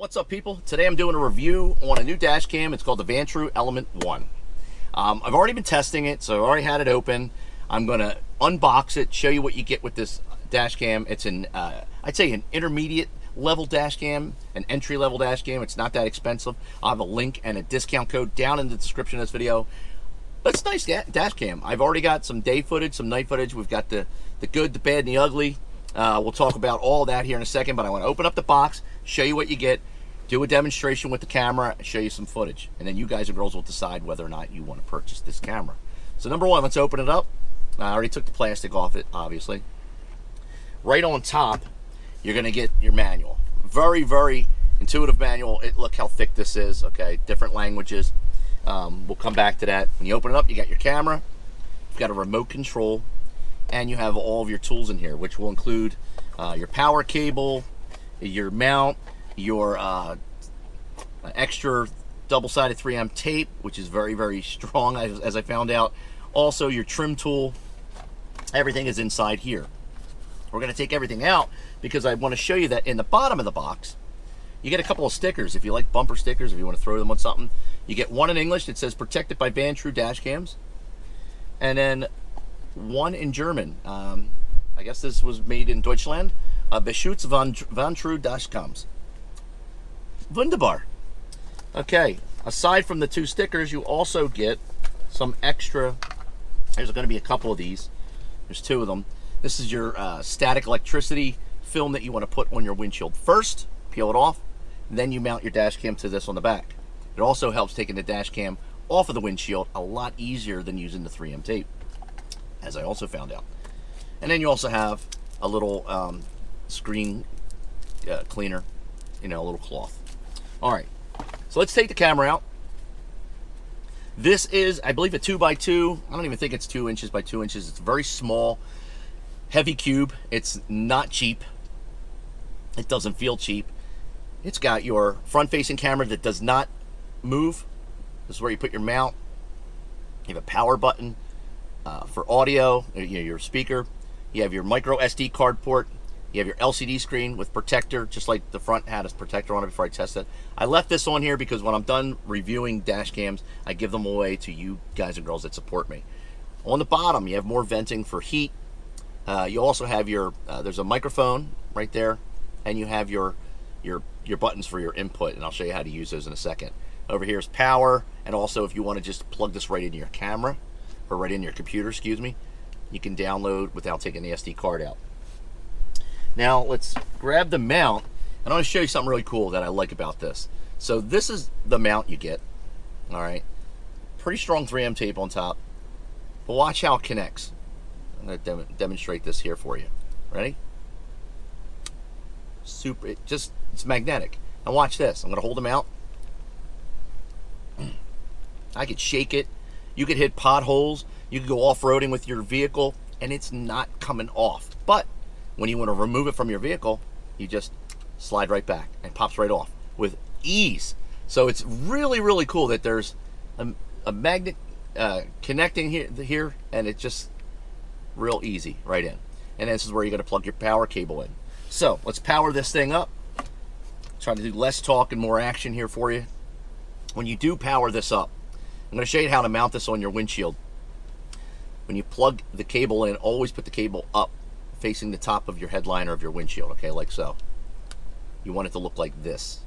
What's up, people? Today I'm doing a review on a new dash cam. It's called the Vantrue Element 1. I've already been testing it, so I've already had it open. I'm going to unbox it, show you what you get with this dash cam. It's an, I'd say an intermediate level dash cam, an entry level dash cam. It's not that expensive. I'll have a link and a discount code down in the description of this video. But it's a nice dash cam. I've already got some day footage, some night footage. We've got the good, the bad, and the ugly. We'll talk about all that here in a second, but I want to open up the box, show you what you get, do a demonstration with the camera, show you some footage, and then you guys and girls will decide whether or not you want to purchase this camera. So number one, let's open it up. I already took the plastic off it, obviously. Right on top, you're going to get your manual. Very, very intuitive manual. Look how thick this is, okay? Different languages. We'll come back to that. When you open it up, you got your camera, you've got a remote control, and you have all of your tools in here, which will include your power cable, your mount, your extra double-sided 3M tape, which is very, very strong, as I found out. Also, your trim tool. Everything is inside here. We're going to take everything out because I want to show you that in the bottom of the box, you get a couple of stickers. If you like bumper stickers, if you want to throw them on something, you get one in English that says "Protected by Vantrue dash cams," and then one in German. I guess this was made in Deutschland. Beschützt Vantrue Dashcams. Wunderbar. Okay, aside from the two stickers, you also get some extra. There's going to be a couple of these. There's two of them. This is your static electricity film that you want to put on your windshield first. Peel it off, then you mount your dash cam to this on the back. It also helps taking the dash cam off of the windshield a lot easier than using the 3M tape, as I also found out. And then you also have a little screen cleaner, a little cloth. All right, so let's take the camera out. This is, I believe, a 2x2. I don't even think it's 2 inches by 2 inches. It's a very small, heavy cube. It's not cheap. It doesn't feel cheap. It's got your front-facing camera that does not move. This is where you put your mount. You have a power button for audio, your speaker. You have your micro SD card port. You have your LCD screen with protector, just like the front had a protector on it before I tested it. I left this on here because when I'm done reviewing dash cams, I give them away to you guys and girls that support me. On the bottom, you have more venting for heat. You also have your, there's a microphone right there, and you have your buttons for your input, and I'll show you how to use those in a second. Over here is power, and also if you want to just plug this right into your camera, or right into your computer, excuse me, you can download without taking the SD card out. Now let's grab the mount, and I want to show you something really cool that I like about this. So this is the mount you get, all right? Pretty strong 3M tape on top, but watch how it connects. I'm going to demonstrate this here for you. Ready? Super, it's magnetic. Now watch this. I'm going to hold them out. I could shake it. You could hit potholes. You could go off-roading with your vehicle, and it's not coming off. But when you want to remove it from your vehicle, you just slide right back and pops right off with ease. So it's really, really cool that there's a magnet connecting here, and it's just real easy right in. And this is where you're going to plug your power cable in. So let's power this thing up. Try to do less talk and more action here for you. When you do power this up, I'm going to show you how to mount this on your windshield. When you plug the cable in, always put the cable up, facing the top of your headliner of your windshield, okay, like so. You want it to look like this,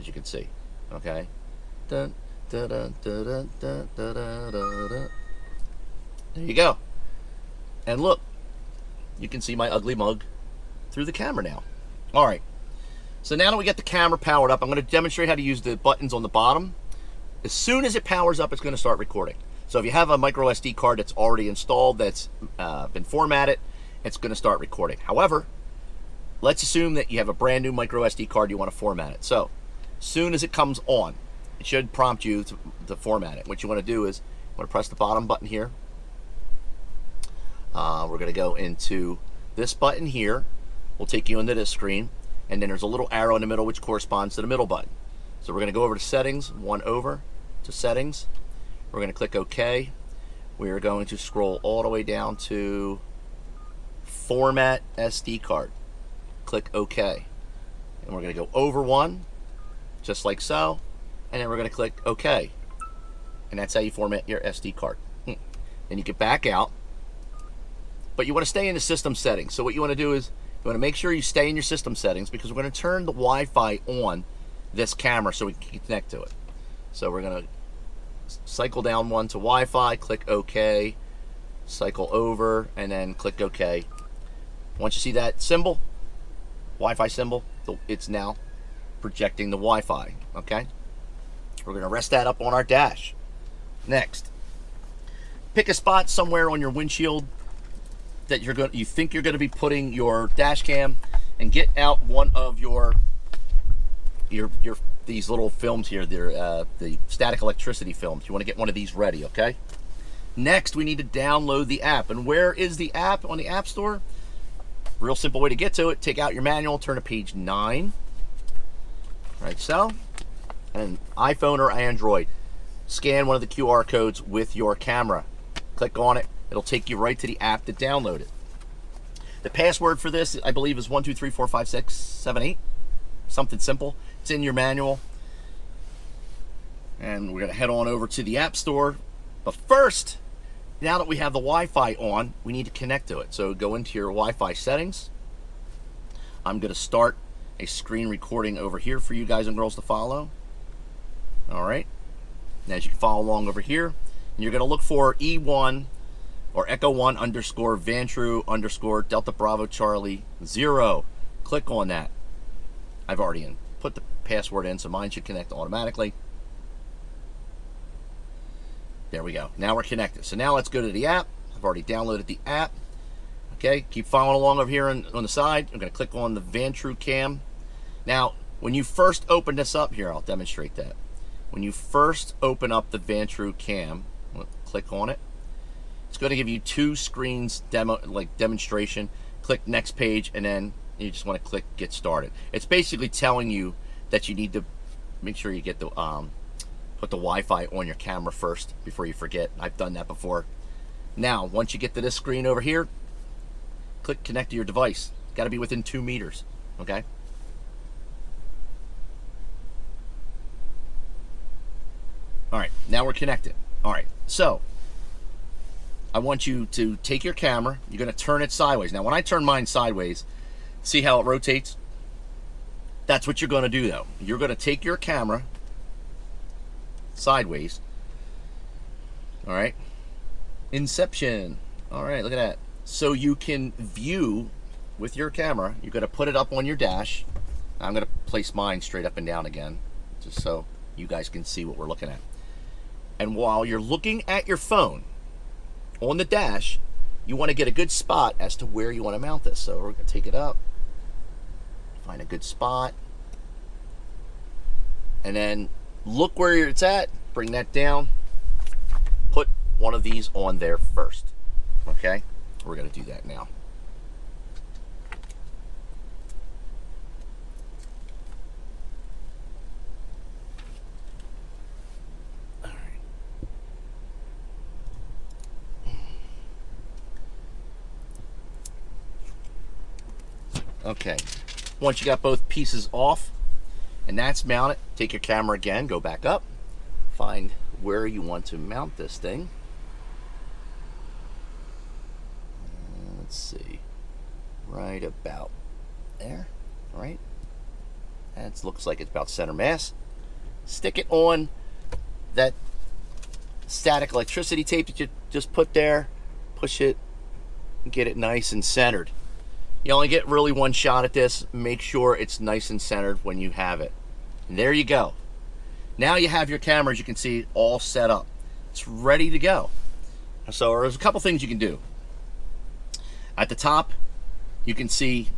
as you can see, okay? Dun, dun, dun, dun, dun, dun, dun, dun, dun. There you go. And look, you can see my ugly mug through the camera now. All right, so now that we get the camera powered up, I'm going to demonstrate how to use the buttons on the bottom. As soon as it powers up, it's going to start recording. So if you have a micro SD card that's already installed, that's been formatted, it's going to start recording. However, let's assume that you have a brand new micro SD card, you want to format it. So as soon as it comes on, it should prompt you to format it. What you want to do is you want to press the bottom button here. We're going to go into this button here. We'll take you into this screen, and then there's a little arrow in the middle which corresponds to the middle button. So we're going to go over to settings, one over to settings. We're going to click OK. We are going to scroll all the way down to Format SD card. Click OK. And we're going to go over one, just like so, and then we're going to click OK. And that's how you format your SD card. Then you get back out, but you want to stay in the system settings. So what you want to do is you want to make sure you stay in your system settings, because we're going to turn the Wi-Fi on this camera so we can connect to it. So we're going to cycle down one to Wi-Fi, click OK, cycle over, and then click OK. Once you see that symbol, Wi-Fi symbol, it's now projecting the Wi-Fi. Okay, we're going to rest that up on our dash. Next, pick a spot somewhere on your windshield that you think you're going to be putting your dash cam, and get out one of your these little films here. They're the static electricity films. You want to get one of these ready. Okay. Next, we need to download the app. And where is the app? On the App Store. Real simple way to get to it. Take out your manual, turn to page 9. Right, so, and iPhone or Android, scan one of the QR codes with your camera. Click on it. It'll take you right to the app to download it. The password for this, I believe, is 1 2 3 4 5 6 7 8. Something simple. It's in your manual. And we're going to head on over to the App Store. But first, now that we have the Wi-Fi on, we need to connect to it. So go into your Wi-Fi settings. I'm going to start a screen recording over here for you guys and girls to follow. All right. And as you can follow along over here, and you're going to look for E1 or Echo 1 underscore Vantrue underscore Delta Bravo Charlie 0. Click on that. I've already put the password in, so mine should connect automatically. There we go. Now we're connected. So now let's go to the app. I've already downloaded the app. Okay, keep following along over here on the side. I'm going to click on the Vantrue cam. Now, when you first open this up here, I'll demonstrate that. When you first open up the Vantrue cam, click on it. It's going to give you 2 screens demonstration. Click next page, and then you just want to click get started. It's basically telling you that you need to make sure you get the put the Wi-Fi on your camera first before you forget. I've done that before. Now, once you get to this screen over here, click connect to your device. Got to be within 2 meters. Okay. All right. Now we're connected. All right. So I want you to take your camera. You're going to turn it sideways. Now, when I turn mine sideways, see how it rotates? That's what you're going to do, though. You're going to take your camera sideways. All right. Inception. All right, look at that. So you can view with your camera. You're going to put it up on your dash. I'm going to place mine straight up and down again, just so you guys can see what we're looking at. And while you're looking at your phone on the dash, you want to get a good spot as to where you want to mount this. So we're going to take it up, find a good spot, and then look where it's at, bring that down, put one of these on there first. Okay, we're going to do that now. All right. Okay, once you got both pieces off and that's mounted, take your camera again, go back up, find where you want to mount this thing. Let's see, right about there, right? That looks like it's about center mass. Stick it on that static electricity tape that you just put there, push it, and get it nice and centered. You only get really one shot at this. Make sure it's nice and centered when you have it. And there you go. Now you have your camera, as you can see, all set up. It's ready to go. So there's a couple things you can do. At the top, you can see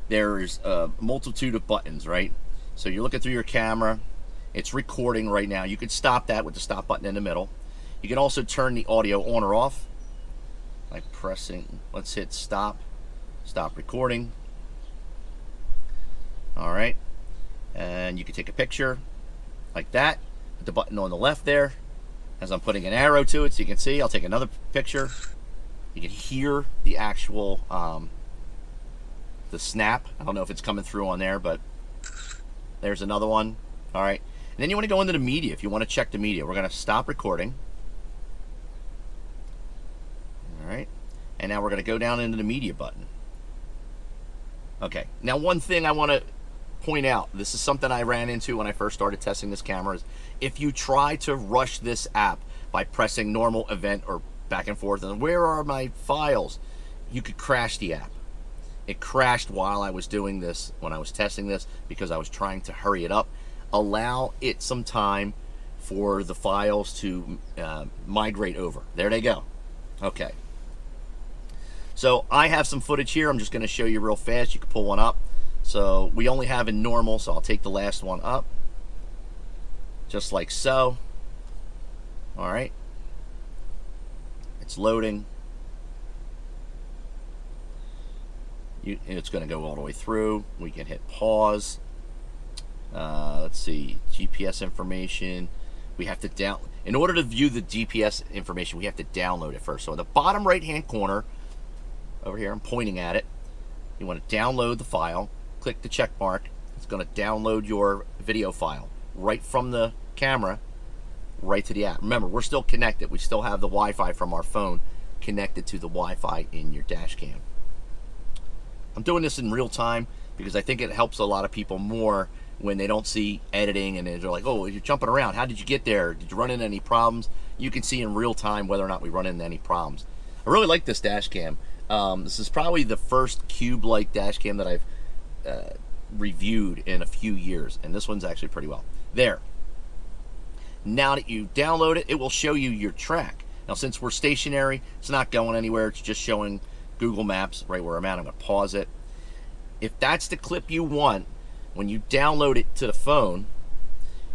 there's a multitude of buttons, right? So you're looking through your camera. It's recording right now. You can stop that with the stop button in the middle. You can also turn the audio on or off by pressing, let's hit stop. Stop recording. All right, and you can take a picture like that with the button on the left there. As I'm putting an arrow to it, so you can see, I'll take another picture. You can hear the actual the snap. I don't know if it's coming through on there, but There's another one. All right. And then you want to go into the media if you want to check the media. We're going to stop recording. All right. And now we're going to go down into the media button. Okay. Now, one thing I want to point out, this is something I ran into when I first started testing this camera, is if you try to rush this app by pressing normal, event, or back and forth, and where are my files, you could crash the app. It crashed while I was doing this, when I was testing this, because I was trying to hurry it up. Allow it some time for the files to migrate over. There they go. Okay. So I have some footage here. I'm just going to show you real fast. You can pull one up. So we only have in normal, so I'll take the last one up. Just like so. All right. It's loading. It's going to go all the way through. We can hit pause. Let's see, GPS information. We have to in order to view the GPS information, we have to download it first. So in the bottom right hand corner, over here, I'm pointing at it. You want to download the file. Click the check mark. It's going to download your video file right from the camera, right to the app. Remember, we're still connected. We still have the Wi-Fi from our phone connected to the Wi-Fi in your dash cam. I'm doing this in real time because I think it helps a lot of people more when they don't see editing and they're like, oh, you're jumping around. How did you get there? Did you run into any problems? You can see in real time whether or not we run into any problems. I really like this dash cam. This is probably the first cube-like dash cam that I've reviewed in a few years, and this one's actually pretty well. There. Now that you download it, it will show you your track. Now, since we're stationary, it's not going anywhere. It's just showing Google Maps right where I'm at. I'm going to pause it. If that's the clip you want, when you download it to the phone,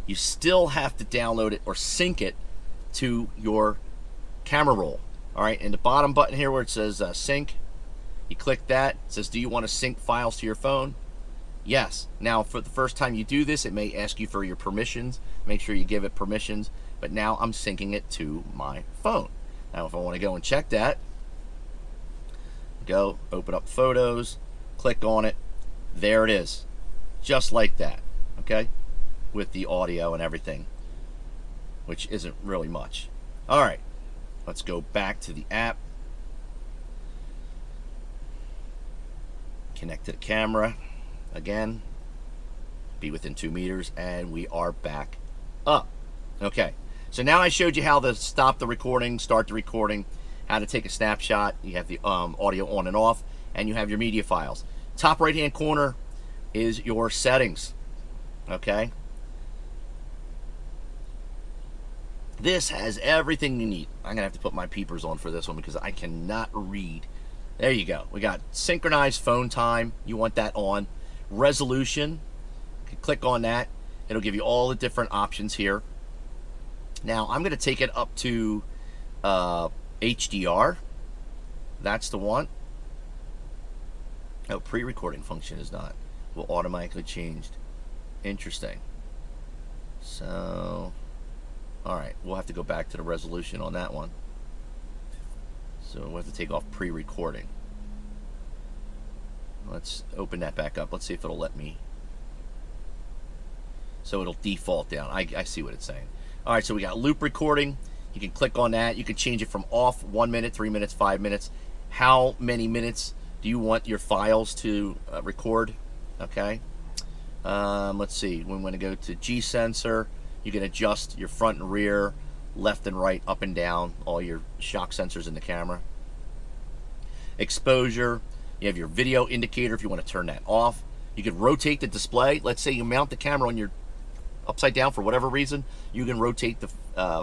you still have to download it or sync it to your camera roll. All right, in the bottom button here where it says sync, you click that. It says, do you want to sync files to your phone? Yes. Now, for the first time you do this, it may ask you for your permissions. Make sure you give it permissions. But now I'm syncing it to my phone. Now, if I want to go and check that, go open up Photos, click on it. There it is. Just like that, okay? With the audio and everything, which isn't really much. All right. Let's go back to the app. Connect to the camera again. Be within 2 meters, and we are back up. Okay, so now I showed you how to stop the recording, start the recording, how to take a snapshot. You have the audio on and off, and you have your media files. Top right hand corner is your settings. Okay. This has everything you need. I'm going to have to put my peepers on for this one because I cannot read. There you go. We got synchronized phone time. You want that on. Resolution. You can click on that. It'll give you all the different options here. Now, I'm going to take it up to HDR. That's the one. Oh, pre-recording function is not. Will automatically changed. Interesting. So... all right, we'll have to go back to the resolution on that one. So we'll have to take off pre-recording. Let's open that back up. Let's see if it'll let me. So it'll default down. I see what it's saying. All right, so we got loop recording. You can click on that. You can change it from off 1 minute, 3 minutes, 5 minutes. How many minutes do you want your files to record? Okay. Let's see. We want to go to G sensor. You can adjust your front and rear, left and right, up and down, all your shock sensors in the camera. Exposure, you have your video indicator if you want to turn that off. You can rotate the display. Let's say you mount the camera on your upside down for whatever reason. You can rotate the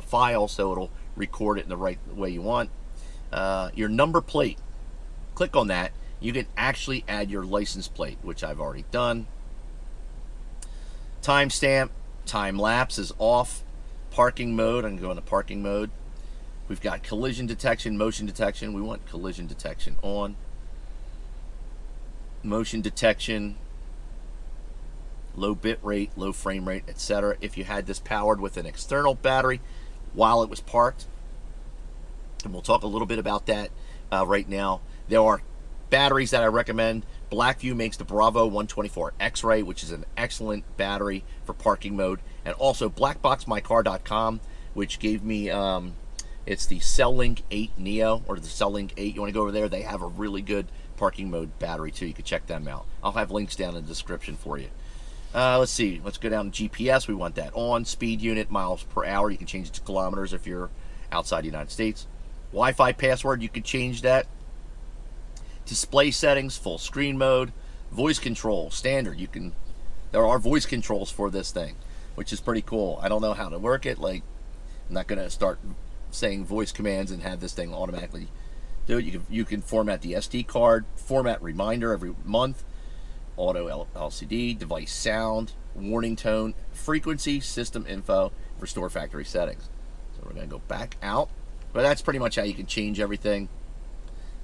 file so it'll record it in the right way you want. Your number plate, click on that. You can actually add your license plate, which I've already done. Timestamp. Time lapse is off. Parking mode, I'm going to go into parking mode. We've got collision detection, motion detection. We want collision detection on. Motion detection, low bit rate, low frame rate, etc. If you had this powered with an external battery while it was parked, and we'll talk a little bit about that right now. There are batteries that I recommend Blackview makes the Bravo 124 X-Ray, which is an excellent battery for parking mode. And also blackboxmycar.com, which gave me, it's the CellLink 8 Neo, or the CellLink 8. You want to go over there? They have a really good parking mode battery too. You can check them out. I'll have links down in the description for you. Let's see. Let's go down to GPS. We want that on. Speed unit, miles per hour. You can change it to kilometers if you're outside the United States. Wi-Fi password, you can change that. Display settings, full screen mode. Voice control, standard. There are voice controls for this thing, which is pretty cool. I don't know how to work it. Like, I'm not going to start saying voice commands and have this thing automatically do it. You can format the SD card, format reminder every month, auto LCD, device sound, warning tone, frequency, system info, restore factory settings. So we're going to go back out. But that's pretty much how you can change everything.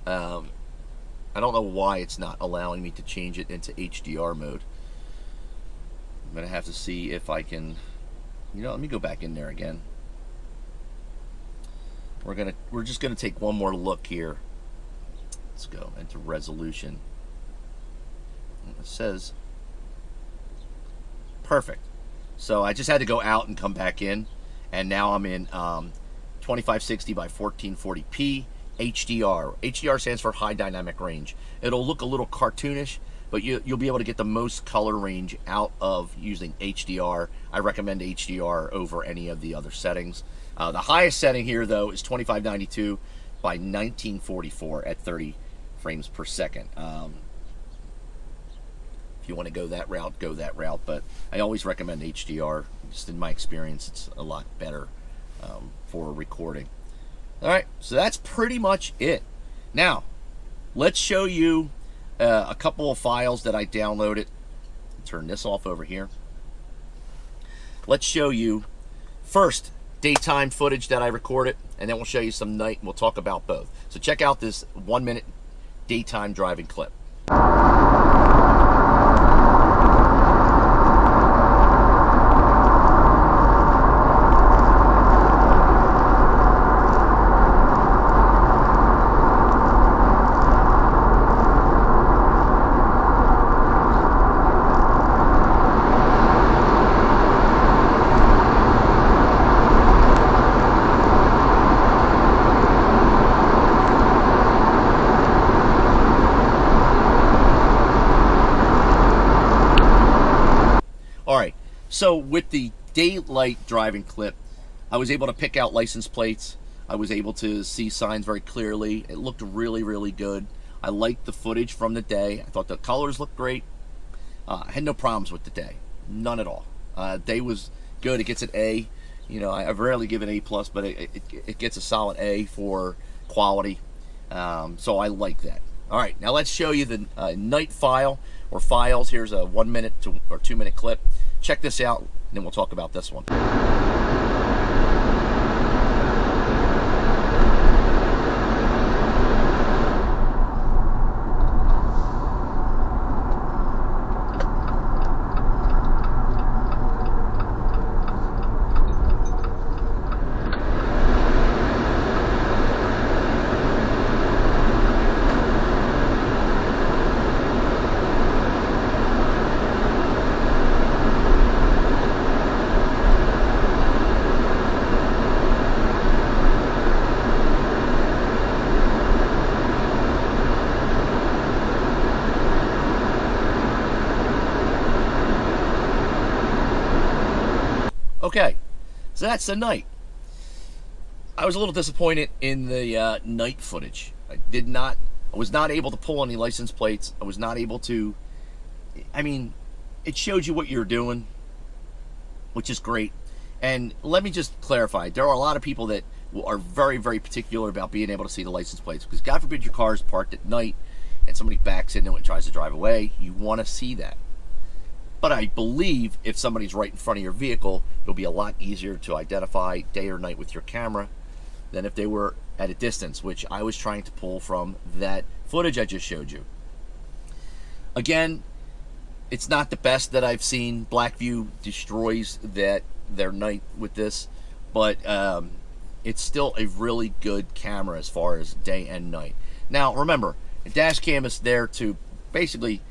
I don't know why it's not allowing me to change it into HDR mode. I'm going to have to see if I can, let me go back in there again. We're just gonna take one more look here. Let's go into resolution. It says perfect. So I just had to go out and come back in, and now I'm in 2560 by 1440p HDR. HDR stands for high dynamic range. It'll look a little cartoonish, but you'll be able to get the most color range out of using HDR. I recommend HDR over any of the other settings. The highest setting here, though, is 2592 by 1944 at 30 frames per second. If you want to go that route, but I always recommend HDR. Just in my experience, it's a lot better for recording. All right, so that's pretty much it. Now, let's show you a couple of files that I downloaded. Turn this off over here. Let's show you first daytime footage that I recorded, and then we'll show you some night, and we'll talk about both. So check out this 1-minute daytime driving clip. So with the daylight driving clip, I was able to pick out license plates. I was able to see signs very clearly. It looked really, really good. I liked the footage from the day. I thought the colors looked great. I had no problems with the day. None at all. Day was good. It gets an A. I rarely give it A+, but it gets a solid A for quality. So I like that. All right, now let's show you the night file or files. Here's a 1-minute or 2-minute clip. Check this out, and then we'll talk about this one. Okay, so that's the night. I was a little disappointed in the night footage. I was not able to pull any license plates. I was not able to, it showed you what you're doing, which is great. And let me just clarify, there are a lot of people that are very, very particular about being able to see the license plates, because God forbid your car is parked at night and somebody backs into it and tries to drive away. You want to see that. But I believe if somebody's right in front of your vehicle, it'll be a lot easier to identify day or night with your camera than if they were at a distance, which I was trying to pull from that footage I just showed you. Again, it's not the best that I've seen. Blackview destroys their night with this, but it's still a really good camera as far as day and night. Now, remember, a dash cam is there to basically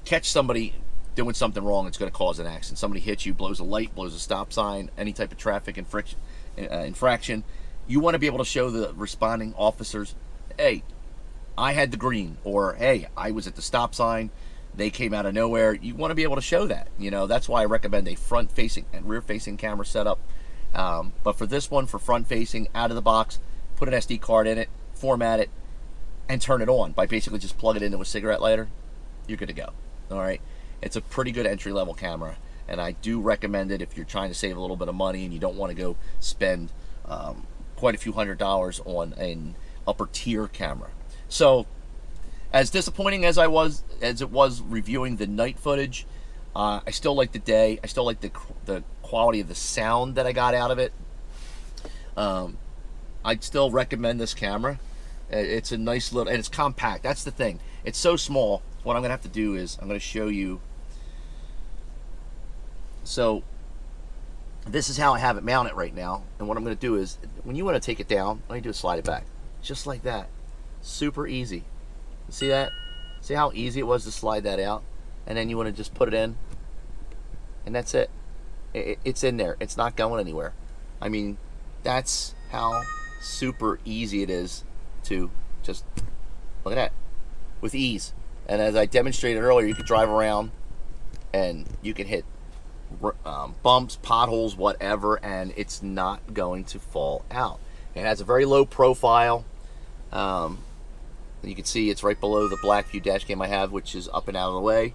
catch somebody doing something wrong. It's going to cause an accident. Somebody hits you, blows a light, blows a stop sign, any type of traffic infraction. You want to be able to show the responding officers, hey, I had the green, or hey, I was at the stop sign, they came out of nowhere. You want to be able to show that. You know, that's why I recommend a front-facing and rear-facing camera setup. But for this one, for front-facing, out of the box, put an SD card in it, format it, and turn it on by basically just plug it into a cigarette lighter. You're good to go. All right. It's a pretty good entry-level camera, and I do recommend it if you're trying to save a little bit of money and you don't want to go spend quite a few $100s on an upper-tier camera. So, as disappointing as it was reviewing the night footage, I still like the day. I still like the quality of the sound that I got out of it. I'd still recommend this camera. It's a nice little, and it's compact. That's the thing. It's so small. What I'm going to have to do is I'm going to show you. So this is how I have it mounted right now. And what I'm going to do is, when you want to take it down, all you do is slide it back. Just like that. Super easy. See that? See how easy it was to slide that out? And then you want to just put it in. And that's it. It's in there. It's not going anywhere. I mean, that's how super easy it is to just, look at that, with ease. And as I demonstrated earlier, you could drive around and you can hit bumps, potholes, whatever, and it's not going to fall out. It has a very low profile. You can see it's right below the Blackview dash cam I have, which is up and out of the way.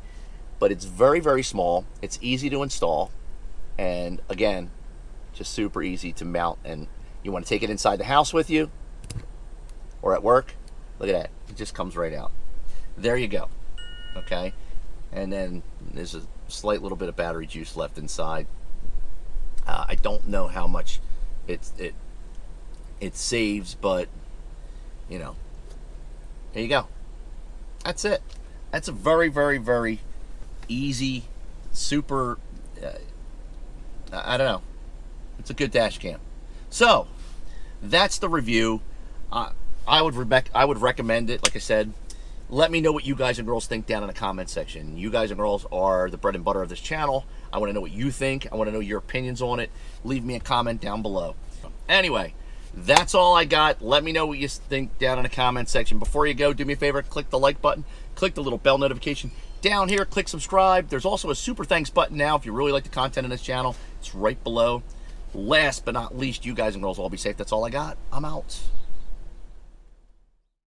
But it's very, very small. It's easy to install. And again, just super easy to mount. And you want to take it inside the house with you or at work. Look at that. It just comes right out. There you go. Okay. And then there's a slight little bit of battery juice left inside. I don't know how much it saves, but you know, there you go. That's it. That's a very, very, very easy, super, I don't know. It's a good dash cam. So that's the review. I would recommend it. Like I said, let me know what you guys and girls think down in the comment section. You guys and girls are the bread and butter of this channel. I want to know what you think. I want to know your opinions on it. Leave me a comment down below. Anyway, that's all I got. Let me know what you think down in the comment section. Before you go, do me a favor, click the like button, click the little bell notification down here, click subscribe. There's also a super thanks button now if you really like the content in this channel. It's right below. Last but not least, you guys and girls all be safe. That's all I got. I'm out.